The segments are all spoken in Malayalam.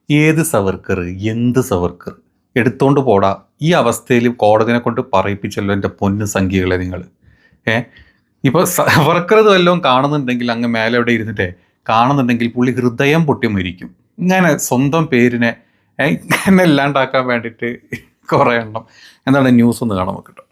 ഏത് സവർക്കർ, എന്ത് സവർക്കർ, എടുത്തോണ്ട് പോടാ. ഈ അവസ്ഥയിൽ കോടതിനെ കൊണ്ട് പറയിപ്പിച്ചല്ലോ എൻ്റെ പൊന്നു സംഖ്യകളെ നിങ്ങൾ. ഇപ്പോൾ സവർക്കർ വല്ലതും കാണുന്നുണ്ടെങ്കിൽ അങ്ങ് മേലെ എവിടെ ഇരുന്നിട്ടേ കാണുന്നുണ്ടെങ്കിൽ പുള്ളി ഹൃദയം പൊട്ടി മരിക്കും. ഇങ്ങനെ സ്വന്തം പേരിനെ ഇങ്ങനെ ഇല്ലാണ്ടാക്കാൻ വേണ്ടിയിട്ട് കുറേ എണ്ണം എന്താണ് ന്യൂസ് ഒന്ന് കാണാൻ നോക്കട്ടോ.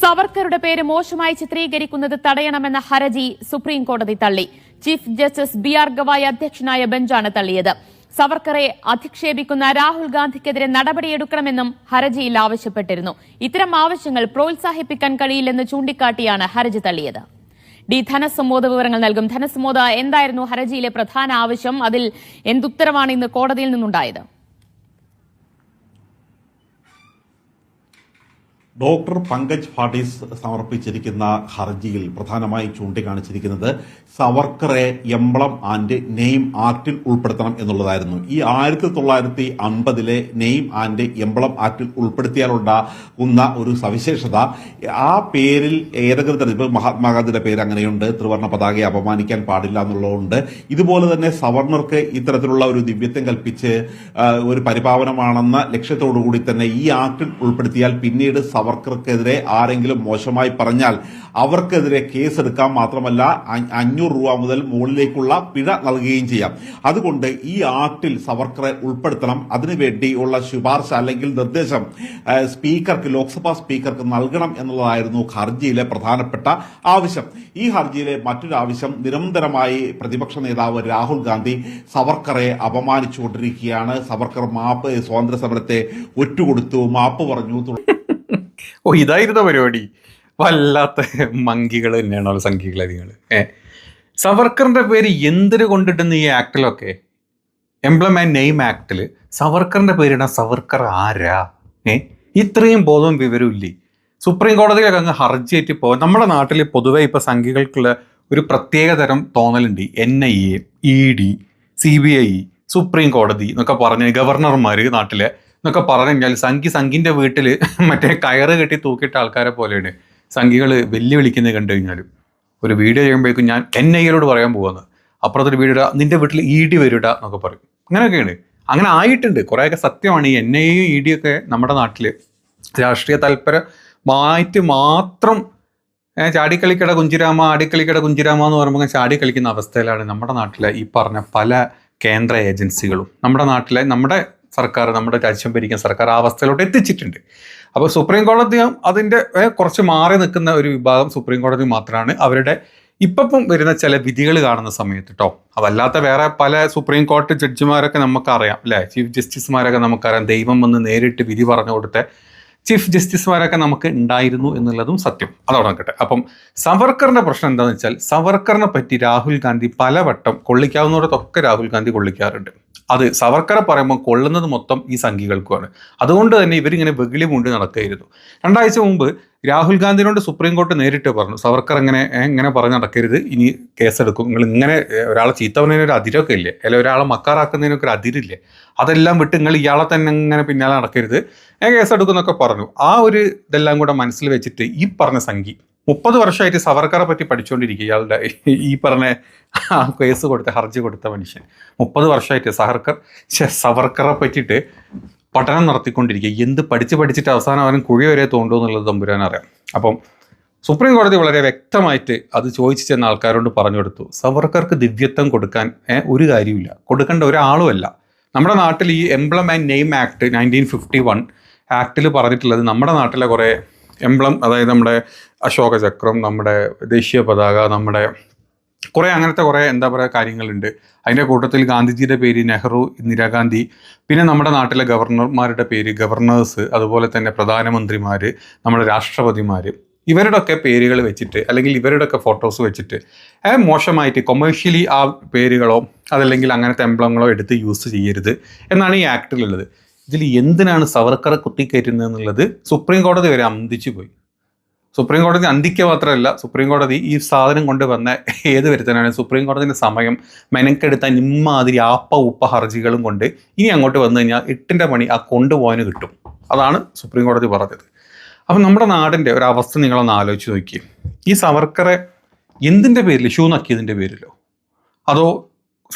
സവർക്കറുടെ പേര് മോശമായി ചിത്രീകരിക്കുന്നത് തടയണമെന്ന ഹർജി സുപ്രീം കോടതി തള്ളി. ചീഫ് ജസ്റ്റിസ് BR ഗവായി അധ്യക്ഷനായ ബെഞ്ചാണ് തള്ളിയത്. സവർക്കറെ അധിക്ഷേപിക്കുന്ന രാഹുൽ ഗാന്ധിക്കെതിരെ നടപടിയെടുക്കണമെന്നും ഹർജിയിൽ ആവശ്യപ്പെട്ടിരുന്നു. ഇത്തരം ആവശ്യങ്ങൾ പ്രോത്സാഹിപ്പിക്കാൻ കഴിയില്ലെന്ന് ചൂണ്ടിക്കാട്ടിയാണ് ഹർജി തള്ളിയത്. ധനസമ്മോദ വിവരങ്ങൾ നൽകും. ധനസമ്മോദ, എന്തായിരുന്നു ഹർജിയിലെ പ്രധാന ആവശ്യം? അതിൽ എന്തുത്തരവാണ് ഇന്ന് കോടതിയിൽ നിന്നുണ്ടായത്? ഡോക്ടർ പങ്കജ് ഫാഡീസ് സമർപ്പിച്ചിരിക്കുന്ന ഹർജിയിൽ പ്രധാനമായി ചൂണ്ടിക്കാണിച്ചിരിക്കുന്നത് സവർക്കറെ എംബ്ലം ആൻഡ് നെയിം ആക്ടിൽ ഉൾപ്പെടുത്തണം എന്നുള്ളതായിരുന്നു. ഈ 1950 നെയിം ആൻഡ് എംബ്ലം ആക്ടിൽ ഉൾപ്പെടുത്തിയാലുണ്ടാകുന്ന ഒരു സവിശേഷത, ആ പേരിൽ ഏതെങ്കിലും തരത്തിൽ മഹാത്മാഗാന്ധിയുടെ പേര് അങ്ങനെയുണ്ട്, ത്രിവർണ്ണ പതാകയെ അപമാനിക്കാൻ പാടില്ല എന്നുള്ളതുകൊണ്ട്, ഇതുപോലെ തന്നെ സവർണർക്ക് ഇത്തരത്തിലുള്ള ഒരു ദിവ്യത്വം കൽപ്പിച്ച് ഒരു പരിപാവനമാണെന്ന ലക്ഷ്യത്തോടുകൂടി തന്നെ ഈ ആക്ടിൽ ഉൾപ്പെടുത്തിയാൽ പിന്നീട് സവർക്കർക്കെതിരെ ആരെങ്കിലും മോശമായി പറഞ്ഞാൽ അവർക്കെതിരെ കേസെടുക്കാൻ മാത്രമല്ല 500 രൂപ മുതൽ മുകളിലേക്കുള്ള പിഴ നൽകുകയും ചെയ്യാം. അതുകൊണ്ട് ഈ ആക്ടിൽ സവർക്കറെ ഉൾപ്പെടുത്തണം. അതിനുവേണ്ടിയുള്ള ശുപാർശ അല്ലെങ്കിൽ നിർദ്ദേശം സ്പീക്കർക്ക്, ലോക്സഭാ സ്പീക്കർക്ക് നൽകണം എന്നുള്ളതായിരുന്നു ഹർജിയിലെ പ്രധാനപ്പെട്ട ആവശ്യം. ഈ ഹർജിയിലെ മറ്റൊരു ആവശ്യം, നിരന്തരമായി പ്രതിപക്ഷ നേതാവ് രാഹുൽ ഗാന്ധി സവർക്കറെ അപമാനിച്ചുകൊണ്ടിരിക്കുകയാണ്. സവർക്കർ സ്വാതന്ത്ര്യ സമരത്തെ ഒറ്റുകൊടുത്തു, മാപ്പ് പറഞ്ഞു. ഇതായിരുന്ന പരിപാടി. വല്ലാത്ത മങ്കികൾ തന്നെയാണോ സംഖ്യകളെ നിങ്ങൾ. സവർക്കറിന്റെ പേര് എന്തിനു കൊണ്ടിട്ടുന്ന ഈ ആക്ടിലൊക്കെ, എംബ്ലം ആൻഡ് നെയിം ആക്ടിൽ സവർക്കറിന്റെ പേരിടാൻ സവർക്കർ ആരാ? ഇത്രയും ബോധവും വിവരവും ഇല്ലേ? സുപ്രീം കോടതിയിലൊക്കെ അങ്ങ് ഹർജിയായിട്ട് പോകും. നമ്മുടെ നാട്ടിൽ പൊതുവെ ഇപ്പൊ സംഖ്യകൾക്കുള്ള ഒരു പ്രത്യേക തരം തോന്നലുണ്ട്. NIA, ED, CBI, സുപ്രീം കോടതി എന്നൊക്കെ പറഞ്ഞ് ഗവർണർമാര് നാട്ടിലെ എന്നൊക്കെ പറഞ്ഞു കഴിഞ്ഞാൽ സംഘിന്റെ വീട്ടിൽ മറ്റേ കയറ് കെട്ടി തൂക്കിയിട്ട ആൾക്കാരെ പോലെയാണ് സംഘികൾ വെല്ലുവിളിക്കുന്നത് കണ്ടു കഴിഞ്ഞാലും. ഒരു വീഡിയോ ചെയ്യുമ്പോഴേക്കും ഞാൻ NIA പറയാൻ പോകുന്നത്, അപ്പുറത്തൊരു വീഡിയോ നിന്റെ വീട്ടിൽ ED വരൂട എന്നൊക്കെ പറയും. അങ്ങനെയൊക്കെയാണ്, അങ്ങനെ ആയിട്ടുണ്ട്. കുറേയൊക്കെ സത്യമാണ്. ഈ NIA ED ഒക്കെ നമ്മുടെ നാട്ടിൽ രാഷ്ട്രീയ താല്പര്യമായിട്ട് മാത്രം ചാടിക്കളിക്കട കുഞ്ചിരാമ, ആടിക്കളിക്കട കുഞ്ചിരാമ എന്ന് പറയുമ്പോൾ ചാടിക്കളിക്കുന്ന അവസ്ഥയിലാണ് നമ്മുടെ നാട്ടിലെ ഈ പറഞ്ഞ പല കേന്ദ്ര ഏജൻസികളും. നമ്മുടെ സർക്കാർ, നമ്മുടെ രാജ്യം ഭരിക്കുന്ന സർക്കാർ ആ അവസ്ഥയിലോട്ട് എത്തിച്ചിട്ടുണ്ട്. അപ്പോൾ സുപ്രീം കോടതി അതിൻ്റെ കുറച്ച് മാറി നിൽക്കുന്ന ഒരു വിഭാഗം സുപ്രീം കോടതി മാത്രമാണ്. അവരുടെ ഇപ്പം വരുന്ന ചില വിധികൾ കാണുന്ന സമയത്ത് കേട്ടോ, അതല്ലാത്ത വേറെ പല സുപ്രീം കോടതി ജഡ്ജിമാരൊക്കെ നമുക്കറിയാം അല്ലേ, ചീഫ് ജസ്റ്റിസുമാരൊക്കെ നമുക്കറിയാം. ദൈവം വന്ന് നേരിട്ട് വിധി പറഞ്ഞു കൊടുത്ത ചീഫ് ജസ്റ്റിസുമാരൊക്കെ നമുക്ക് ഉണ്ടായിരുന്നു എന്നുള്ളതും സത്യം. അതവിടെ നോക്കട്ടെ. അപ്പം സവർക്കറിന്റെ പ്രശ്നം എന്താണെന്ന് വെച്ചാൽ, സവർക്കറിനെ പറ്റി രാഹുൽ ഗാന്ധി പലവട്ടം കൊള്ളിക്കാവുന്നിടത്തൊക്കെ രാഹുൽ ഗാന്ധി കൊള്ളിക്കാറുണ്ട്. അത് സവർക്കറെ പറയുമ്പോൾ കൊള്ളുന്നത് മൊത്തം ഈ സംഘികൾക്കുമാണ്. അതുകൊണ്ട് തന്നെ ഇവരിങ്ങനെ വെകിളി മൂണ്ടി നടക്കുകയായിരുന്നു. 2 ആഴ്ച മുമ്പ് രാഹുൽ ഗാന്ധിനോട് സുപ്രീം കോടതി നേരിട്ട് പറഞ്ഞു, സവർക്കർ ഇങ്ങനെ പറഞ്ഞ് നടക്കരുത്, ഇനി കേസെടുക്കും. നിങ്ങൾ ഇങ്ങനെ ഒരാളെ ചീത്ത പറഞ്ഞതിനൊരു അതിരൊക്കെ ഇല്ലേ, അല്ലെങ്കിൽ ഒരാളെ മക്കാറാക്കുന്നതിനൊക്കെ ഒരു അതിരില്ലേ, അതെല്ലാം വിട്ട് നിങ്ങൾ ഇയാളെ തന്നെ ഇങ്ങനെ പിന്നാലെ നടക്കരുത്, കേസെടുക്കും എന്നൊക്കെ പറഞ്ഞു. ആ ഒരു ഇതെല്ലാം കൂടെ മനസ്സിൽ വെച്ചിട്ട് ഈ പറഞ്ഞ സംഘി 30 വർഷമായിട്ട് സവർക്കറെ പറ്റി പഠിച്ചുകൊണ്ടിരിക്കുക. ഇയാളുടെ ഈ പറഞ്ഞ കേസ് കൊടുത്ത ഹർജി കൊടുത്ത മനുഷ്യൻ 30 വർഷമായിട്ട് സവർക്കറെ പറ്റിയിട്ട് പഠനം നടത്തിക്കൊണ്ടിരിക്കുക. എന്ത് പഠിച്ചിട്ട് അവസാനം അവൻ കുഴി വരെ തോണ്ടു എന്നുള്ളത് തമ്പുരാനറിയാം. അപ്പം സുപ്രീം കോടതി വളരെ വ്യക്തമായിട്ട് അത് ചോദിച്ചു ചെന്ന ആൾക്കാരോട് പറഞ്ഞു കൊടുത്തു, സവർക്കർക്ക് ദിവ്യത്വം കൊടുക്കാൻ ഒരു കാര്യമില്ല, കൊടുക്കേണ്ട ഒരാളുമല്ല. നമ്മുടെ നാട്ടിൽ ഈ എംബ്ലം ആൻഡ് നെയിം ആക്ട് 1951 ആക്ടിൽ പറഞ്ഞിട്ടുള്ളത് നമ്മുടെ നാട്ടിലെ കുറേ എംബ്ലം, അതായത് നമ്മുടെ അശോക ചക്രം, നമ്മുടെ ദേശീയ പതാക, നമ്മുടെ കുറേ അങ്ങനത്തെ കുറേ എന്താ പറയുക കാര്യങ്ങളുണ്ട്. അതിൻ്റെ കൂട്ടത്തിൽ ഗാന്ധിജിയുടെ പേര് നെഹ്റു, ഇന്ദിരാഗാന്ധി, പിന്നെ നമ്മുടെ നാട്ടിലെ ഗവർണർമാരുടെ പേര് ഗവർണേഴ്സ്, അതുപോലെ തന്നെ പ്രധാനമന്ത്രിമാർ, നമ്മുടെ രാഷ്ട്രപതിമാർ, ഇവരുടെയൊക്കെ പേരുകൾ വെച്ചിട്ട് അല്ലെങ്കിൽ ഇവരുടെയൊക്കെ ഫോട്ടോസ് വെച്ചിട്ട് മോശമായിട്ട് കൊമേഴ്ഷ്യലി ആ പേരുകളോ അതല്ലെങ്കിൽ അങ്ങനത്തെ എംബ്ലങ്ങളോ എടുത്ത് യൂസ് ചെയ്യരുത് എന്നാണ് ഈ ആക്ടിലുള്ളത്. ഇതിൽ എന്തിനാണ് സവർക്കറെ കുത്തിക്കയറ്റുന്നത് എന്നുള്ളത് സുപ്രീം കോടതി വരെ അന്തിച്ചു പോയി. സുപ്രീം കോടതി അന്തിക്കുക മാത്രമല്ല, സുപ്രീം കോടതി ഈ സാധനം കൊണ്ടുവന്ന ഏത് വരുത്താനാണ് സുപ്രീം കോടതിൻ്റെ സമയം മെനക്കെടുത്ത ഇമ്മാതിരി ഉപ്പ ഹർജികളും കൊണ്ട് ഇനി അങ്ങോട്ട് വന്നു കഴിഞ്ഞാൽ 8ന്റെ പണി ആ കൊണ്ടുപോകാന് കിട്ടും. അതാണ് സുപ്രീം കോടതി പറഞ്ഞത്. അപ്പം നമ്മുടെ നാടിൻ്റെ ഒരു അവസ്ഥ നിങ്ങളൊന്ന് ആലോചിച്ച് നോക്കി. ഈ സവർക്കറെ എന്തിൻ്റെ പേരിൽ, ഷൂ നക്കിയതിൻ്റെ പേരിലോ അതോ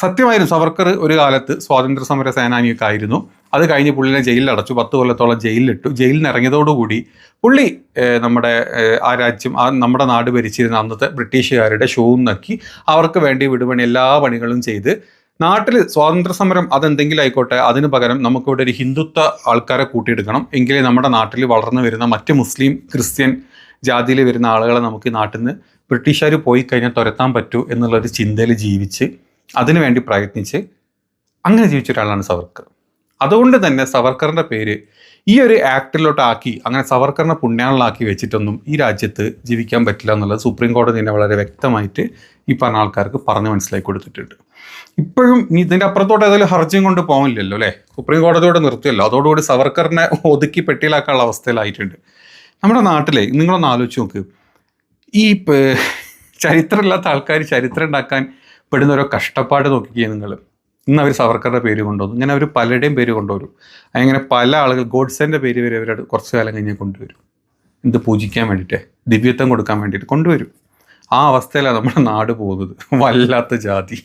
സത്യമായിരുന്നു സവർക്കർ ഒരു കാലത്ത് സ്വാതന്ത്ര്യ സമര സേനാനിയൊക്കെ ആയിരുന്നു. അത് കഴിഞ്ഞ് പുള്ളിനെ ജയിലിൽ അടച്ചു, 10 കൊല്ലത്തോളം ജയിലിലിട്ടു. ജയിലിൽ നിന്ന് ഇറങ്ങിയതോടുകൂടി പുള്ളി നമ്മുടെ ആ രാജ്യം, നമ്മുടെ നാട് ഭരിച്ചിരുന്ന അന്നത്തെ ബ്രിട്ടീഷുകാരുടെ ഷൂവും നക്കി അവർക്ക് വേണ്ടി വിടുപണി എല്ലാ പണികളും ചെയ്ത് നാട്ടിൽ സ്വാതന്ത്ര്യ സമരം അതെന്തെങ്കിലും ആയിക്കോട്ടെ, അതിന് പകരം നമുക്കിവിടെ ഒരു ഹിന്ദുത്വ ആൾക്കാരെ കൂട്ടിയെടുക്കണം, എങ്കിലേ നമ്മുടെ നാട്ടിൽ വളർന്നു വരുന്ന മറ്റ് മുസ്ലിം ക്രിസ്ത്യൻ ജാതിയിൽ വരുന്ന ആളുകളെ നമുക്ക് നാട്ടിൽ നിന്ന് ബ്രിട്ടീഷുകാർ പോയി കഴിഞ്ഞാൽ തുരത്താൻ പറ്റൂ എന്നുള്ളൊരു ചിന്തയിൽ ജീവിച്ച് അതിനു വേണ്ടി പ്രയത്നിച്ച് അങ്ങനെ ജീവിച്ച ഒരാളാണ് സവർക്കർ. അതുകൊണ്ട് തന്നെ സവർക്കറിൻ്റെ പേര് ഈ ഒരു ആക്ടിലോട്ടാക്കി അങ്ങനെ സവർക്കറിനെ പുണ്യാളാക്കി വെച്ചിട്ടൊന്നും ഈ രാജ്യത്ത് ജീവിക്കാൻ പറ്റില്ല എന്നുള്ളത് സുപ്രീം കോടതി തന്നെ വളരെ വ്യക്തമായിട്ട് ഈ പറഞ്ഞ ആൾക്കാർക്ക് പറഞ്ഞ് മനസ്സിലാക്കി കൊടുത്തിട്ടുണ്ട്. ഇപ്പോഴും ഇതിൻ്റെ അപ്പുറത്തോട്ട് ഏതായാലും ഹർജിയും കൊണ്ട് പോകില്ലല്ലോ അല്ലേ, സുപ്രീം കോടതിയോട് നിർത്തിയല്ലോ. അതോടുകൂടി സവർക്കറിനെ ഒതുക്കി പെട്ടിയിലാക്കാനുള്ള അവസ്ഥയിലായിട്ടുണ്ട് നമ്മുടെ നാട്ടിലെ. നിങ്ങളൊന്ന് ആലോചിച്ച് നോക്ക്, ഈ ചരിത്രമില്ലാത്ത ആൾക്കാർ ചരിത്രം ഉണ്ടാക്കാൻ പെടുന്ന ഓരോ കഷ്ടപ്പാട് നോക്കിക്കുക നിങ്ങൾ. ഇന്ന് അവർ സവർക്കറുടെ പേര് കൊണ്ടുവന്നു, ഇങ്ങനെ അവർ പലരുടെയും പേര് കൊണ്ടുവരും. അങ്ങനെ പല ആളുകൾ ഗോഡ്സേൻ്റെ പേര് വരെ അവരോട് കുറച്ച് കാലം കഴിഞ്ഞ് കൊണ്ടുവരും. എന്ത് പൂജിക്കാൻ വേണ്ടിയിട്ട്, ദിവ്യത്വം കൊടുക്കാൻ വേണ്ടിയിട്ട് കൊണ്ടുവരും. ആ അവസ്ഥയിലാണ് നമ്മുടെ നാട് പോകുന്നത്. വല്ലാത്ത ജാതി.